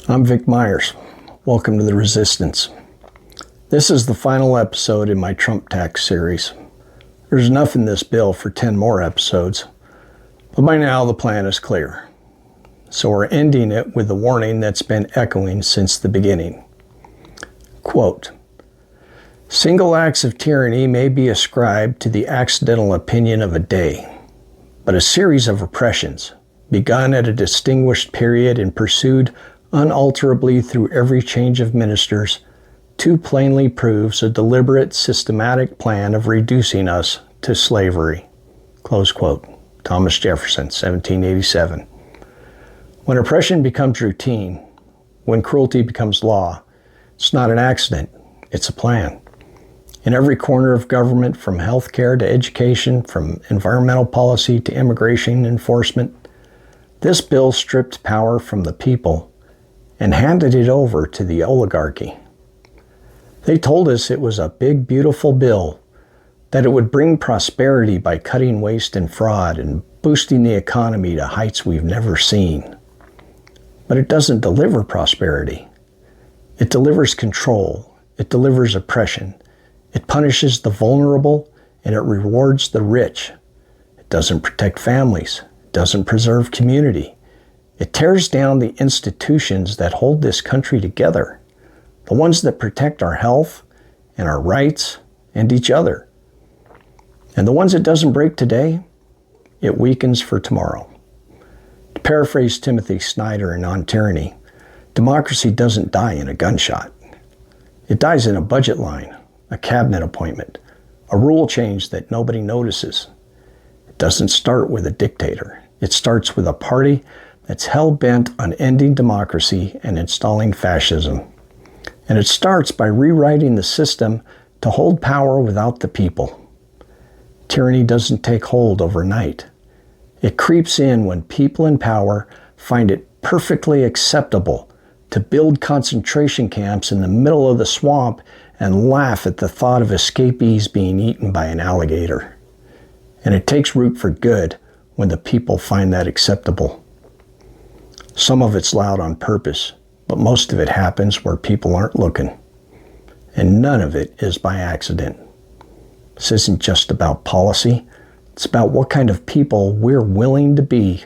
I'm Vic Myers. Welcome to The Resistance. This is the final episode in my Trump tax series. There's enough in this bill for 10 more episodes, but by now the plan is clear. So we're ending it with the warning that's been echoing since the beginning. Quote, "Single acts of tyranny may be ascribed to the accidental opinion of a day, but a series of oppressions, begun at a distinguished period and pursued unalterably through every change of ministers, too plainly proves a deliberate, systematic plan of reducing us to slavery." Close quote. Thomas Jefferson, 1787. When oppression becomes routine, when cruelty becomes law, it's not an accident, it's a plan. In every corner of government, from healthcare to education, from environmental policy to immigration enforcement, this bill stripped power from the people and handed it over to the oligarchy. They told us it was a big, beautiful bill, that it would bring prosperity by cutting waste and fraud and boosting the economy to heights we've never seen. But it doesn't deliver prosperity. It delivers control. It delivers oppression. It punishes the vulnerable and it rewards the rich. It doesn't protect families. It doesn't preserve community. It tears down the institutions that hold this country together, the ones that protect our health and our rights and each other. And the ones it doesn't break today, it weakens for tomorrow. To paraphrase Timothy Snyder in On Tyranny, democracy doesn't die in a gunshot. It dies in a budget line, a cabinet appointment, a rule change that nobody notices. It doesn't start with a dictator. It starts with a party that's hell-bent on ending democracy and installing fascism. And it starts by rewriting the system to hold power without the people. Tyranny doesn't take hold overnight. It creeps in when people in power find it perfectly acceptable to build concentration camps in the middle of the swamp and laugh at the thought of escapees being eaten by an alligator. And it takes root for good when the people find that acceptable. Some of it's loud on purpose, but most of it happens where people aren't looking. And none of it is by accident. This isn't just about policy. It's about what kind of people we're willing to be.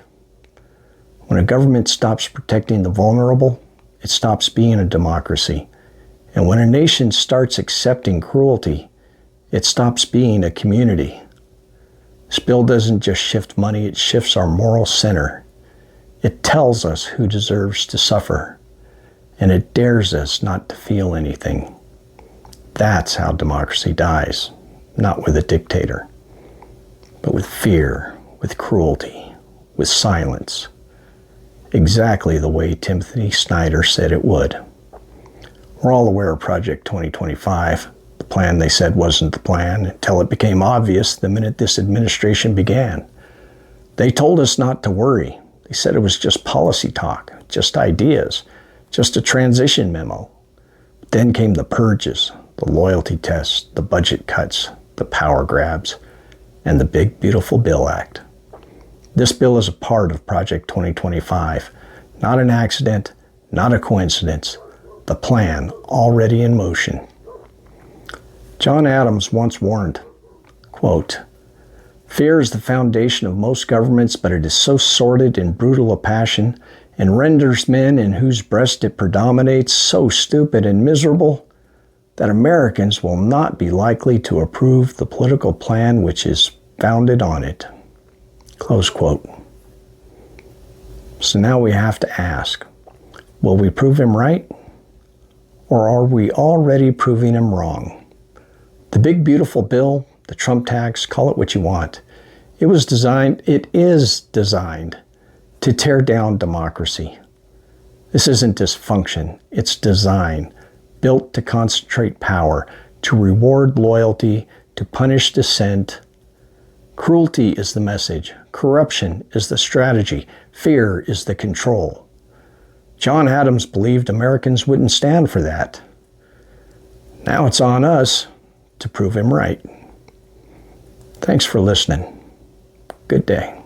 When a government stops protecting the vulnerable, it stops being a democracy. And when a nation starts accepting cruelty, it stops being a community. This bill doesn't just shift money, it shifts our moral center. It tells us who deserves to suffer, and it dares us not to feel anything. That's how democracy dies, not with a dictator, but with fear, with cruelty, with silence. Exactly the way Timothy Snyder said it would. We're all aware of Project 2025, the plan they said wasn't the plan until it became obvious the minute this administration began. They told us not to worry. They said it was just policy talk, just ideas, just a transition memo. But then came the purges, the loyalty tests, the budget cuts, the power grabs, and the Big Beautiful Bill Act. This bill is a part of Project 2025, not an accident, not a coincidence, the plan already in motion. John Adams once warned, quote, "Fear is the foundation of most governments, but it is so sordid and brutal a passion, and renders men in whose breast it predominates so stupid and miserable, that Americans will not be likely to approve the political plan which is founded on it." Close quote. So now we have to ask, will we prove him right? Or are we already proving him wrong? The big beautiful bill, the Trump tax, call it what you want. It is designed to tear down democracy. This isn't dysfunction, it's design, built to concentrate power, to reward loyalty, to punish dissent. Cruelty is the message, corruption is the strategy, fear is the control. John Adams believed Americans wouldn't stand for that. Now it's on us to prove him right. Thanks for listening. Good day.